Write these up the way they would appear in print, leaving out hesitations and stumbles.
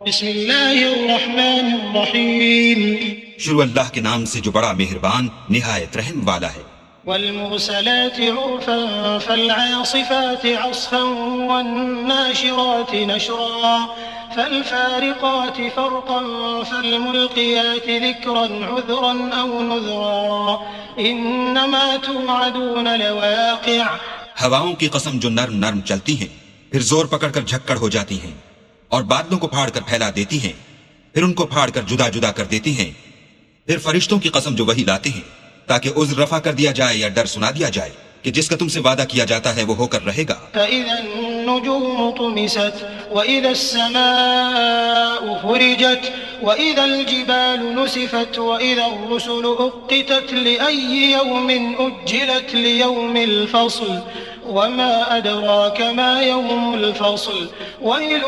بسم اللہ الرحمن الرحیم. شروع اللہ کے نام سے جو بڑا مہربان نہایت رحم والا ہے. والمرسلات عرفا فالعاصفات عصفا والناشرات نشرا فالفارقات فرقا فالملقيات ذكرا عذرا أو نذرا إنما توعدون لواقع. ہواؤں کی قسم جو نرم نرم چلتی ہیں پھر زور پکڑ کر جھکڑ ہو جاتی ہیں اور بادلوں کو پھاڑ کر پھیلا دیتی ہیں پھر ان کو پھاڑ کر جدا جدا کر دیتی ہیں. پھر فرشتوں کی قسم جو وہی لاتے ہیں تاکہ عذر رفع کر دیا جائے یا ڈر سنا دیا جائے کہ جس کا تم سے وعدہ کیا جاتا ہے وہ ہو کر رہے گا. فإذا النجوم طمست وإذا السماء فرجت وإذا الجبال نسفت وإذا الرسل أقتت لأي يوم أجلت ليوم الفصل وما أدراك ما يوم الفصل ويل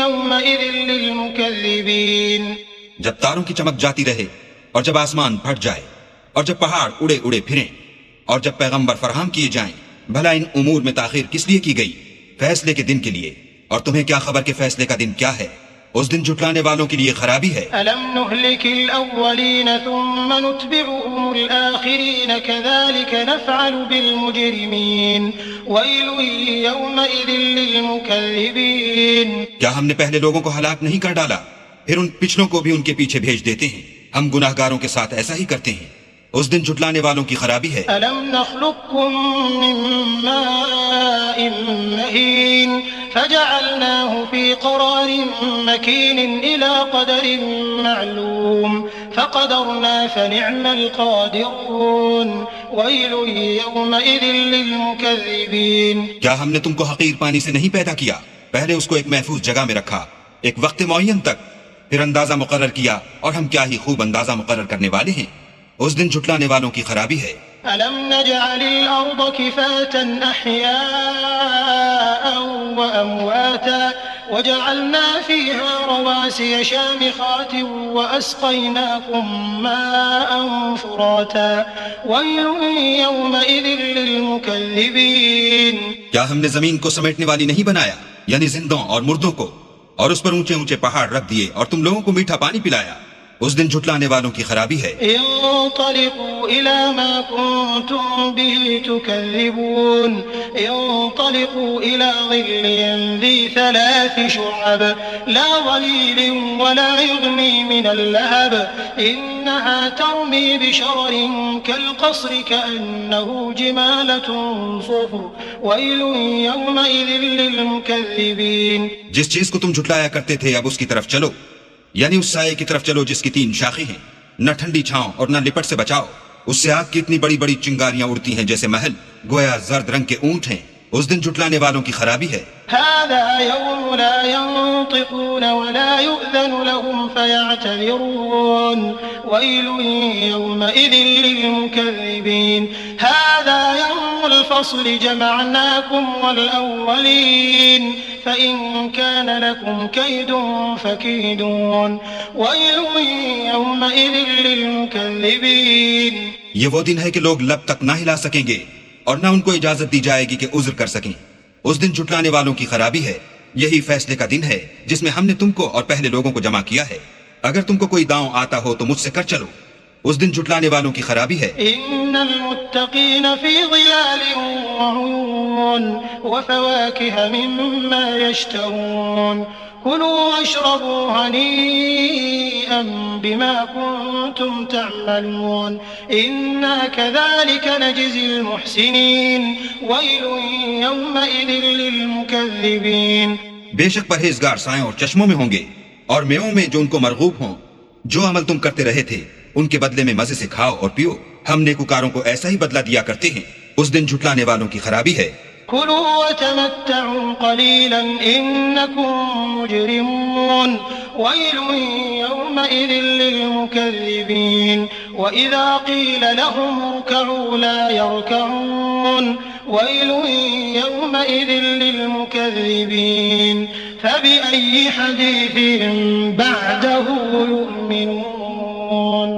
يومئذ للمكذبين. جب تاروں کی چمک جاتی رہے اور جب آسمان پھٹ جائے اور جب پہاڑ اڑے اڑے پھریں اور جب پیغمبر فراہم کیے جائیں بھلا ان امور میں تاخیر کس لیے کی گئی؟ فیصلے کے دن کے لیے. اور تمہیں کیا خبر کہ فیصلے کا دن کیا ہے؟ اس دن جھٹلانے والوں کے لیے خرابی ہے. ألم نهلك الأولين ثم نتبعهم الآخرين كذلك نفعل بالمجرمين ويل يومئذ للمكذبين. کیا ہم نے پہلے لوگوں کو ہلاک نہیں کر ڈالا پھر ان پچھلوں کو بھی ان کے پیچھے بھیج دیتے ہیں؟ ہم گناہگاروں کے ساتھ ایسا ہی کرتے ہیں. اس دن جھٹلانے والوں کی خرابی ہے. ألم نخلقكم من ماء مهين فجعلناه في قرار مكين إلى قدر معلوم فقدرنا فنعم القادرون ويل يومئذ للمكذبين. کیا ہم نے تم کو حقیر پانی سے نہیں پیدا کیا؟ پہلے اس کو ایک محفوظ جگہ میں رکھا ایک وقت معین تک پھر اندازہ مقرر کیا اور ہم کیا ہی خوب اندازہ مقرر کرنے والے ہیں. اس دن جھٹلانے والوں کی خرابی ہے. ألم نجعل الأرض كفاة أحياء وأمواتا وجعلنا فيها رواسي شامخات وأسقيناكم ماء فراتا ويل يومئذ للمكذبين. کیا ہم نے زمین کو سمیٹنے والی نہیں بنایا یعنی زندوں اور مردوں کو اور اس پر اونچے اونچے پہاڑ رکھ دیے اور تم لوگوں کو میٹھا پانی پلایا؟ اس دن جھٹلانے والوں کی خرابی ہے. انطلقوا إلى ما كنتم به تكذبون انطلقوا إلى ظل ذي 3 شعب لا ظليل ولا يغني من اللهب إنها ترمي بشرر كالقصر كأنه جمالة صفر ويل يومئذ للمكذبين. جس چیز کو تم جھٹلایا کرتے تھے اب اس کی طرف چلو یعنی اس سائے کی طرف چلو جس کی 3 شاخیں ہیں. نہ ٹھنڈی چھاؤں اور نہ لپٹ سے بچاؤ. اس سے آگ کی اتنی بڑی بڑی چنگاریاں اڑتی ہیں جیسے محل گویا زرد رنگ کے اونٹ ہیں. اس دن جھٹلانے والوں کی خرابی ہے. هذا يوم لا ينطقون ولا يؤذن لهم فيعتذرون ويل يومئذ للمكذبين. هذا يوم الفصل جمعناكم والأولين فإن كان لكم كيد فكيدون ويل يومئذ للمكذبين. یہ وہ دن ہے کہ لوگ لب تک نہ ہلا سکیں گے اور نہ ان کو اجازت دی جائے گی کہ عذر کر سکیں. اس دن جھٹلانے والوں کی خرابی ہے. یہی فیصلے کا دن ہے جس میں ہم نے تم کو اور پہلے لوگوں کو جمع کیا ہے. اگر تم کو کوئی داؤں آتا ہو تو مجھ سے کر چلو. اس دن جھٹلانے والوں کی خرابی ہے. ان المتقین فی ظلال وعیون وفواکہ مما یشتہون كلوا واشربوا هنيئا بما كنتم تعملون إنا كذلك نجزي المحسنين ويل يومئذ للمكذبين. بے شک پرہیزگار سائیں اور چشموں میں ہوں گے اور میووں میں جو ان کو مرغوب ہوں. جو عمل تم کرتے رہے تھے ان کے بدلے میں مزے سے کھاؤ اور پیو. ہم نیکوکاروں کو ایسا ہی بدلہ دیا کرتے ہیں. اس دن جھٹلانے والوں کی خرابی ہے. كلوا وتمتعوا قليلا إنكم مجرمون ويل يومئذ للمكذبين. وإذا قيل لهم اركعوا لا يركعون ويل يومئذ للمكذبين. فبأي حديث بعده يؤمنون.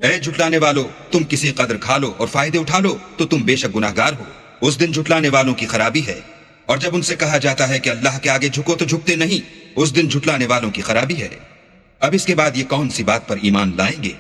اے جھٹلانے والو تم کسی قدر کھا لو اور فائدے اٹھا لو تو تم بے شک گناہگار ہو. اس دن جھٹلانے والوں کی خرابی ہے اور جب ان سے کہا جاتا ہے کہ اللہ کے آگے جھکو تو جھکتے نہیں، اس دن جھٹلانے والوں کی خرابی ہے۔ اب اس کے بعد یہ کون سی بات پر ایمان لائیں گے